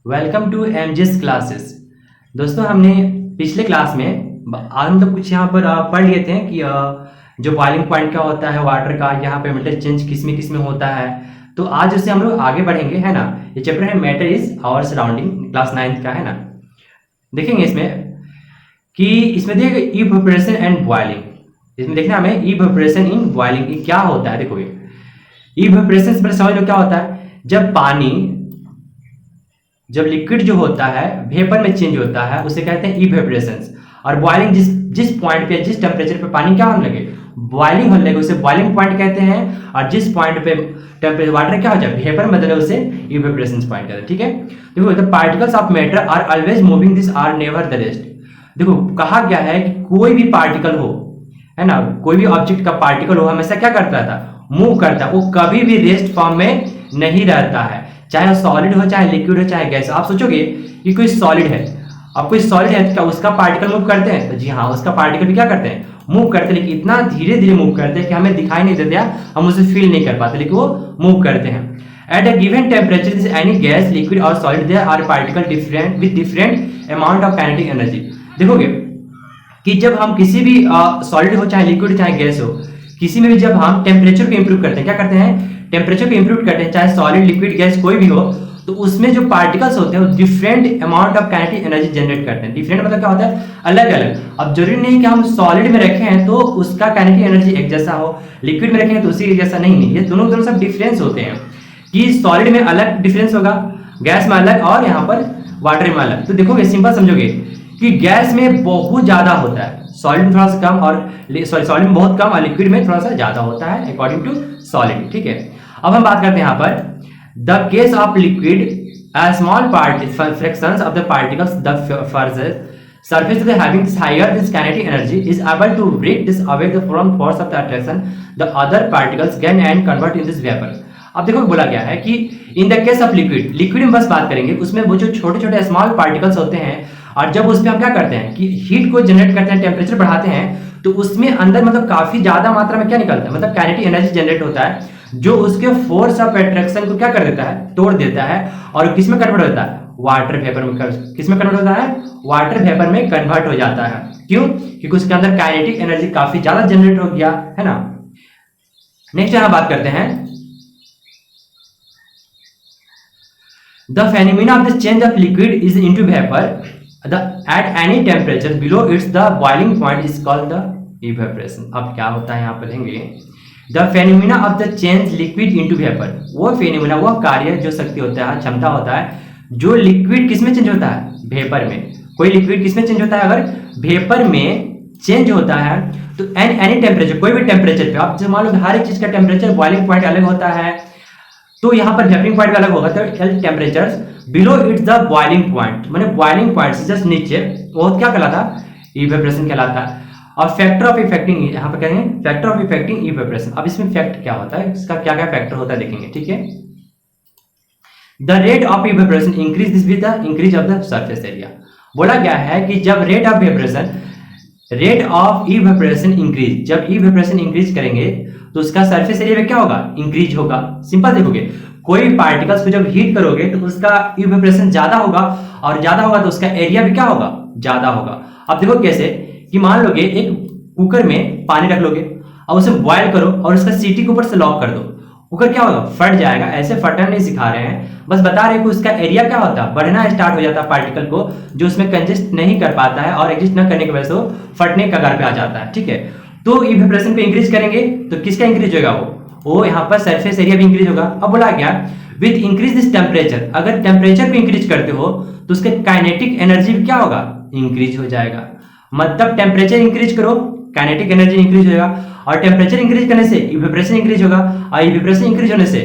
Welcome to MGS classes. दोस्तों, हमने पिछले क्लास में आज मतलब कुछ यहाँ पर पढ़ लिए थे कि जो बॉइलिंग पॉइंट क्या होता है वाटर का, यहाँ पे मेटल चेंज किस में होता है। तो आज उससे हम लोग आगे बढ़ेंगे, है ना। ये चैप्टर है matter is our surrounding, class 9th का, है ना। देखेंगे इसमें कि इसमें देखिए इवेपोरेशन एंड बॉइलिंग। इसमें देखना हमें इवेपोरेशन इन बॉइलिंग क्या होता है। देखो इवेपोरेशन से समझ लो क्या होता है। जब लिक्विड जो होता है वेपर में चेंज होता है उसे कहते हैं इवेपोरेशन। और बॉइलिंग जिस पॉइंट पे, जिस टेम्परेचर पे पानी क्या होने लगे, बॉइलिंग होने लगे, उसे बॉइलिंग पॉइंट कहते हैं। और जिस पॉइंट पे टेम्परेचर वाटर क्या हो जाए, वेपर में बदले, उसे इवेपोरेशन पॉइंट कहते हैं। ठीक है, देखो the particles of matter are always moving, this are never the rest. देखो कहा गया है कि कोई भी पार्टिकल हो, है ना, कोई भी ऑब्जेक्ट का पार्टिकल हो, हमेशा क्या करता था, मूव करता है। वो कभी भी रेस्ट फॉर्म में नहीं रहता है, चाहे सॉलिड हो, चाहे लिक्विड हो, चाहे गैस। आप सोचोगे कि कोई सॉलिड है, अब कोई सॉलिड है, क्या उसका पार्टिकल मूव करते हैं? तो जी हाँ, उसका पार्टिकल भी क्या करते हैं, मूव करते हैं, लेकिन इतना धीरे धीरे मूव करते हैं कि हमें दिखाई नहीं देता, हम उसे फील नहीं कर पाते, लेकिन वो मूव करते हैं। At a given temperature any gas, liquid और solid, there are particle different with different amount of kinetic energy. देखोगे कि जब हम किसी भी सॉलिड हो, चाहे लिक्विड हो, चाहे गैस हो, किसी में भी जब हम टेम्परेचर को इंप्रूव करते हैं, क्या करते हैं, टेम्परेचर को इंप्रूव करते हैं, चाहे सॉलिड, लिक्विड, गैस कोई भी हो, तो उसमें जो पार्टिकल्स होते हैं वो different amount of kinetic energy generate करते हैं। डिफरेंट मतलब क्या होता है, अलग अलग। अब जरूरी नहीं कि हम सॉलिड में रखे हैं तो उसका काइनेटिक एनर्जी एक जैसा हो, लिक्विड में रखे हैं तो उसी एक जैसा नहीं, ये दोनों सब डिफरेंस होते हैं। कि सॉलिड में अलग डिफरेंस होगा, गैस में अलग, और यहाँ पर वाटर में अलग। तो देखोगे, सिंपल समझोगे कि गैस में बहुत ज्यादा होता है, सॉलिड में थोड़ा सा कम, और सॉलिड में बहुत कम, और लिक्विड में थोड़ा सा ज्यादा होता है अकॉर्डिंग टू सॉलिड। ठीक है, अब हम बात करते हैं यहाँ पर the case of liquid, a small part fractions of the particles, the surface having this higher this kinetic energy is able to break this away from force of the attraction, the other particles gain and convert in this vapor। अब देखो बोला गया है कि in the case of liquid में बस बात करेंगे, उसमें वो जो छोटे छोटे स्मॉल पार्टिकल्स होते हैं, और जब उसमें हम क्या करते हैं कि हीट को जनरेट करते हैं, टेम्परेचर बढ़ाते हैं, तो उसमें अंदर मतलब काफी ज्यादा मात्रा में क्या निकलता है, मतलब काइनेटिक एनर्जी जनरेट होता है, जो उसके फोर्स ऑफ अट्रैक्शन को क्या कर देता है, तोड़ देता है, और किस में कन्वर्ट होता है, वाटर वेपर में। किस में कन्वर्ट होता है, वाटर वेपर में कन्वर्ट हो जाता है। क्यों? क्योंकि उसके अंदर काइनेटिक एनर्जी काफी ज्यादा जनरेट हो गया, है ना। नेक्स्ट यहां बात करते हैं the phenomena of the change of liquid is into vapour at any temperature below its the boiling point is called the evaporation। अब क्या होता है, यहाँ पर लेंगे the phenomena of the change liquid into vapour. वो फेनोमेना, वो कार्य, जो शक्ति होता है, क्षमता होता है, जो लिक्विड किस में चेंज होता है, वेपर में। कोई लिक्विड किस में चेंज होता है, अगर वेपर में चेंज होता है तो एनी टेम्परेचर, कोई भी टेम्परेचर पे, आप मान लो हर एक चीज का टेम्परेचर, बॉइलिंग पॉइंट अलग होता है, तो यहाँ पर वेपरिंग पॉइंट भी अलग होगा। तो temperature below it's the boiling point, माने बॉइलिंग पॉइंट से जस्ट नीचे, वो क्या कहलाता, इवेपोरेशन कहलाता है। और फैक्टर ऑफ इफेक्टिंग, यहाँ पर कहेंगे फैक्टर ऑफ इफेक्टिंग इवेपोरेशन। अब इसमें फैक्ट क्या होता है, इसका क्या क्या फैक्टर होता है देखेंगे। ठीक है, the rate of evaporation increase this with the increase of the surface area. बोला गया है कि जब रेट ऑफ इवेपोरेशन इंक्रीज, जब इवेपोरेशन इंक्रीज करेंगे तो उसका सरफेस एरिया में क्या होगा, इंक्रीज होगा। सिंपल देखोगे, कोई पार्टिकल्स को जब हीट करोगे तो उसका इवेपोरेशन ज्यादा होगा, और ज्यादा होगा तो उसका एरिया भी क्या होगा, ज्यादा होगा। अब देखो कैसे, कि मान लोगे एक कुकर में पानी रख लोगे और उसे बॉयल करो और उसका सीटी के ऊपर से लॉक कर दो, कुकर क्या होगा, फट जाएगा। ऐसे फटना नहीं सिखा रहे हैं, बस बता रहे हैं कि उसका एरिया क्या होता है, बढ़ना स्टार्ट हो जाता है पार्टिकल को, जो उसमें कंजेस्ट नहीं कर पाता है, और एग्जिस्ट न करने की वजह से वो फटने के कगार पे आ जाता है। ठीक है, तो इवेपोरेशन को इंक्रीज करेंगे तो किसका इंक्रीज होगा, वो यहाँ पर सरफेस एरिया भी इंक्रीज होगा। अब बोला गया विद इंक्रीज दिस टेम्परेचर, अगर टेम्परेचर को इंक्रीज करते हो तो उसके काइनेटिक एनर्जी क्या होगा, इंक्रीज हो जाएगा। मतलब टेम्परेचर इंक्रीज करो, काइनेटिक एनर्जी इंक्रीज होगा, और टेम्परेचर इंक्रीज करने से इवेपोरेशन इंक्रीज होगा, और इवेपोरेशन इंक्रीज होने से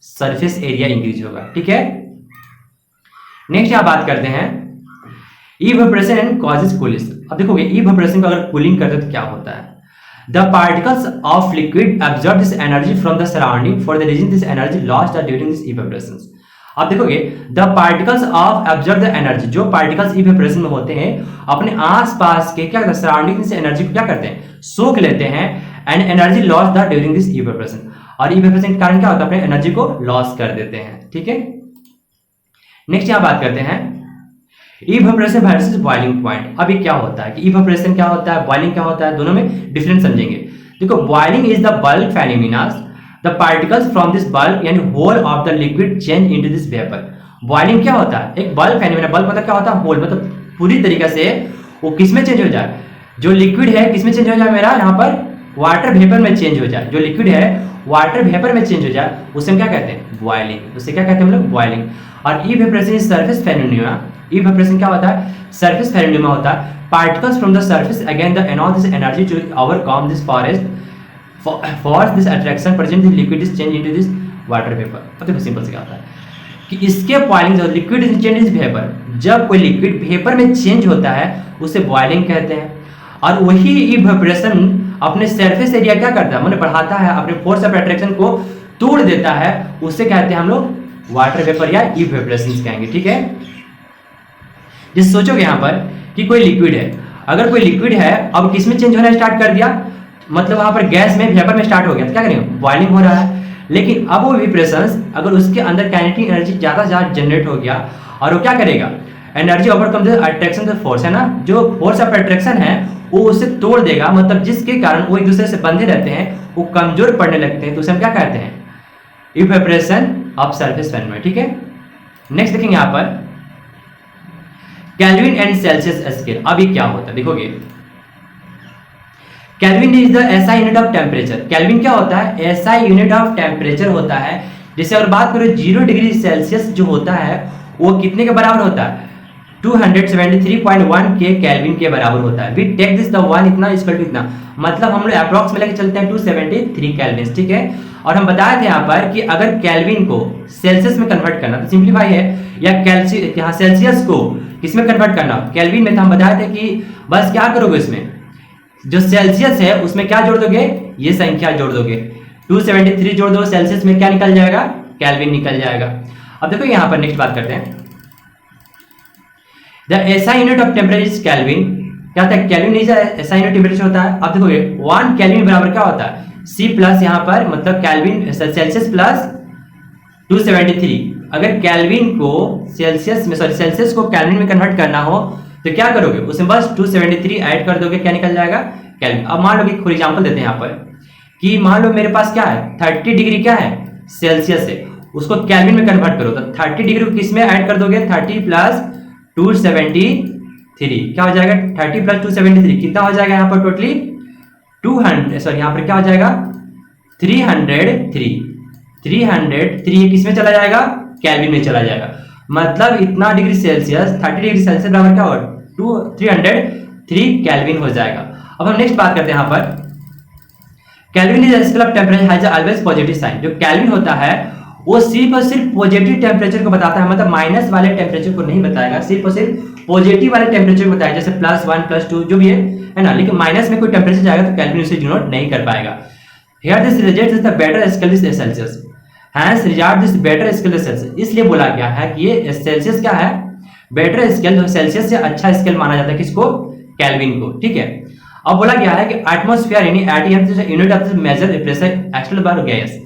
सरफेस एरिया इंक्रीज होगा। ठीक है, नेक्स्ट यहां बात करते हैं इवेपोरेशन एंड कॉजेस कूलिंग। अब देखोगे इवेपोरेशन को अगर कूलिंग करते तो क्या होता है, the particles of liquid absorb this energy from the surrounding for the reason this energy lost during this evaporation। अब देखोगे the particles of absorb the energy, जो particles evaporation में होते हैं अपने आसपास के क्या सराउंडिंग से एनर्जी को क्या करते हैं, सोख लेते हैं, and energy loss the during this evaporation. और इवेपोरेशन के कारण क्या होता है, अपने एनर्जी को लॉस कर देते हैं। ठीक है, नेक्स्ट यहाँ बात करते हैं इवेपोरेशन वर्सेस बॉइलिंग पॉइंट। अभी क्या होता है कि इवेपोरेशन क्या होता है, बॉइलिंग क्या होता है, दोनों में डिफरेंस समझेंगे। देखो boiling is the bulk phenomena, the particles from this bulk यानी whole of the liquid change into this vapour. Boiling क्या होता है, एक बल्क फेनोमेना, बल्क मतलब क्या होता है, होल मतलब पूरी तरीके से वो किस में चेंज हो जाए, जो लिक्विड है किस में चेंज हो जाए, मेरा यहाँ पर वाटर वेपर में चेंज हो जाए, जो लिक्विड है वाटर वेपर में चेंज हो जाए, उसे हम क्या कहते हैं, बॉइलिंग। उसे क्या कहते हैं हम लोग, बॉइलिंग। और evaporation is surface phenomena. Evaporation क्या होता है, सरफेस फेनोमेना होता है। Particles from the surface again the एनॉल this energy to overcome this for this attraction present this liquid is change into this water vapour. अब देखो simple से क्या होता है कि इसके बॉइलिंग जो liquid is change is vapour, जब कोई लिक्विड वेपर में चेंज होता है उसे बॉइलिंग कहते हैं। और वही इवेपोरेशन अपने सरफेस एरिया क्या करता है, मतलब बढ़ाता है, अपने फोर्स ऑफ अट्रैक्शन को तोड़ देता है, उससे कहते हैं हम लोग वाटर वेपर या इवेपोरेशन कहेंगे। ठीक है, जिस सोचोगे यहाँ पर कि कोई लिक्विड है, अगर कोई लिक्विड है अब किस में चेंज होना स्टार्ट कर दिया, मतलब वहां पर गैस में वेपर में स्टार्ट हो गया, तो क्या करेंगे, बॉइलिंग हो रहा है। लेकिन अब वो इवेपोरेशन अगर उसके अंदर काइनेटिक एनर्जी ज्यादा से ज्यादा जनरेट हो गया और वो क्या करेगा, energy overcome the attraction the force है ना, जो फोर्स ऑफ अट्रैक्शन है वो उसे तोड़ देगा, मतलब जिसके कारण वो एक दूसरे से बंधे रहते हैं, वो कमजोर पड़ने लगते हैं, तो उसे हम क्या कहते हैं, इवेपोरेशन ऑफ सरफेस फेनोमेना। ठीक है, नेक्स्ट देखेंगे यहाँ पर केल्विन एंड सेल्सियस स्केल। अभी क्या होता है देखोगे, kelvin is the SI unit of temperature. Kelvin क्या होता है, एसआई यूनिट ऑफ टेम्परेचर होता है। जैसे अगर बात करें 0 डिग्री सेल्सियस जो होता है वो कितने के बराबर होता है, 273.1 के केल्विन के बराबर होता है। We take this the one इतना इक्वल टू इतना, मतलब हम लोग अप्रॉक्स में लेके चलते हैं 273 केल्विन। ठीक है, और हम बताए थे यहाँ पर कि अगर केल्विन को सेल्सियस में कन्वर्ट करना तो सिंपलीफाई है, या यहाँ सेल्सियस को किसमें कन्वर्ट करना, केल्विन में, तो हम बताए थे कि बस क्या करोगे, इसमें जो सेल्सियस है उसमें क्या जोड़ दोगे, ये संख्या जोड़ दोगे, 273 जोड़ दो, सेल्सियस में क्या निकल जाएगा, केल्विन निकल जाएगा। अब देखो यहाँ पर नेक्स्ट बात करते हैं, the SI unit of temperature is kelvin. क्या होता है, kelvin is SI unit temperature होता है। अब देखोगे 1 केल्विन बराबर क्या होता है, C प्लस यहाँ पर मतलब केल्विन सेल्सियस प्लस 273। अगर केल्विन को सेल्सियस में सेल्सियस को केल्विन में कन्वर्ट करना हो तो क्या करोगे, उसमें बस 273 ऐड कर दोगे, क्या निकल जाएगा, केल्विन। अब मान लो कि फॉर एग्जांपल देते हैं यहाँ पर कि मान लो मेरे पास क्या है 30 डिग्री क्या है सेल्सियस है, उसको केल्विन में कन्वर्ट करो तो 30 डिग्री को किस में ऐड कर दोगे, 30 प्लस 273 क्या हो जाएगा, 30 प्लस 273 कितना हो जाएगा यहाँ पर टोटली 200, सॉरी यहाँ पर क्या हो जाएगा 303 किस में चला जाएगा, केल्विन में चला जाएगा। मतलब इतना डिग्री सेल्सियस 30 डिग्री सेल्सियस बराबर क्या होगा 303 केल्विन हो जाएगा। अब हम नेक्स्ट बात करते हैं यहाँ पर kelvin is scale of temperature has always positive sign. जो केल्विन होता है वो सिर्फ और सिर्फ पॉजिटिव टेम्परेचर को बताता है, मतलब माइनस वाले टेम्परेचर को नहीं बताएगा, सिर्फ और सिर्फ पॉजिटिव वाले टेम्परेचर को बताएगा, जैसे +1 +2 जो भी है ना। लेकिन माइनस में कोई टेम्परेचर जाएगा तो केल्विन उसे डिनोट नहीं कर पाएगा। Here this result is the better scale is Celsius, hence regard this better scale is Celsius. इसलिए बोला गया है कि ये सेल्सियस क्या है, बेटर स्केल, सेल्सियस से अच्छा स्केल माना जाता है किसको, केल्विन को। ठीक है, अब बोला गया है कि एटमॉस्फेयर यानी ATM unit of measure pressure external by gas.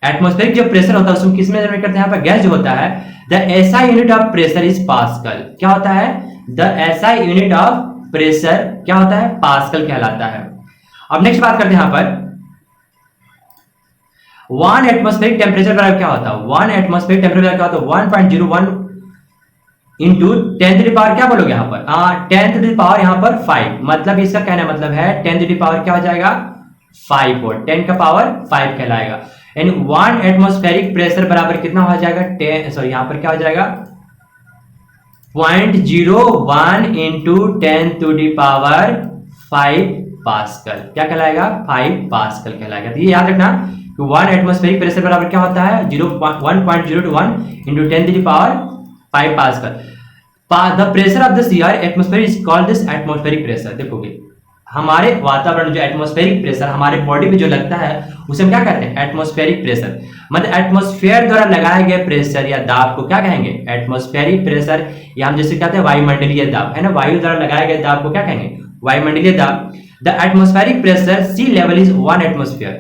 Atmospheric जो प्रेशर होता है उसको किस में मेजर करते हैं, यहाँ पर गैस जो होता है the SI unit of pressure is pascal. क्या होता है, the SI unit of pressure क्या होता है, पास्कल कहलाता है। अब नेक्स्ट बात करते हैं यहाँ पर 1 एटमॉस्फेरिक टेम्परेचर बराबर क्या होता है, 1 एटमॉस्फेरिक टेम्परेचर क्या होता है 1.01 इंटू 10 टू द पावर क्या बोलोगे यहाँ पर, 10 टू द पावर यहाँ पर 5, मतलब इसका कहना मतलब है 10 टू द पावर क्या हो जाएगा 5 और 10 का पावर 5 कहलाएगा। यानी 1 एटमॉस्फेरिक प्रेशर बराबर कितना हो जाएगा 10, सॉरी यहाँ पर क्या हो जाएगा 0.01 into 10 to the power 5 pascal, क्या कहलाएगा 5 पास्कल कहलाएगा। तो ये याद रखना कि 1 एटमॉस्फेरिक प्रेशर बराबर क्या होता है 1.01 into 10 to the power 5 pascal. The pressure of this air atmosphere is called this atmospheric pressure. देखोगे हमारे वातावरण जो एटमॉस्फेरिक प्रेशर हमारे बॉडी में जो लगता है उसे हम क्या कहते हैं, एटमॉस्फेरिक प्रेशर। मतलब एटमॉस्फेयर द्वारा लगाए गए प्रेशर या दाब को क्या कहेंगे, एटमॉस्फेरिक प्रेशर, या हम जैसे कहते हैं वायुमंडलीय दाब, है ना, वायु द्वारा लगाए गए दाब को क्या कहेंगे, वायुमंडलीय दाब। The atmospheric pressure sea level is 1 atmosphere.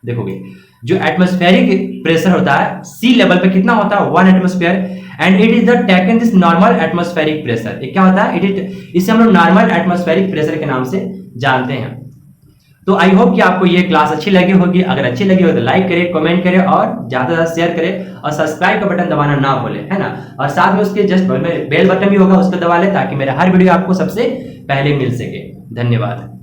देखोगे जो एटमॉस्फेरिक प्रेशर होता है सी लेवल पे कितना होता है 1 atmosphere, and it is the taken this normal atmospheric pressure. ये क्या होता है, इसे हम लोग नॉर्मल एटमॉस्फेरिक प्रेशर के नाम से जानते हैं। तो आई होप कि आपको ये क्लास अच्छी लगी होगी। अगर अच्छी लगी हो तो लाइक करें, कमेंट करें और ज्यादा से ज्यादा शेयर करें और सब्सक्राइब का बटन दबाना ना भूलें, है ना। और साथ में उसके जस्ट बेल बटन भी होगा, उसको दबा लें ताकि मेरा हर वीडियो आपको सबसे पहले मिल सके। धन्यवाद।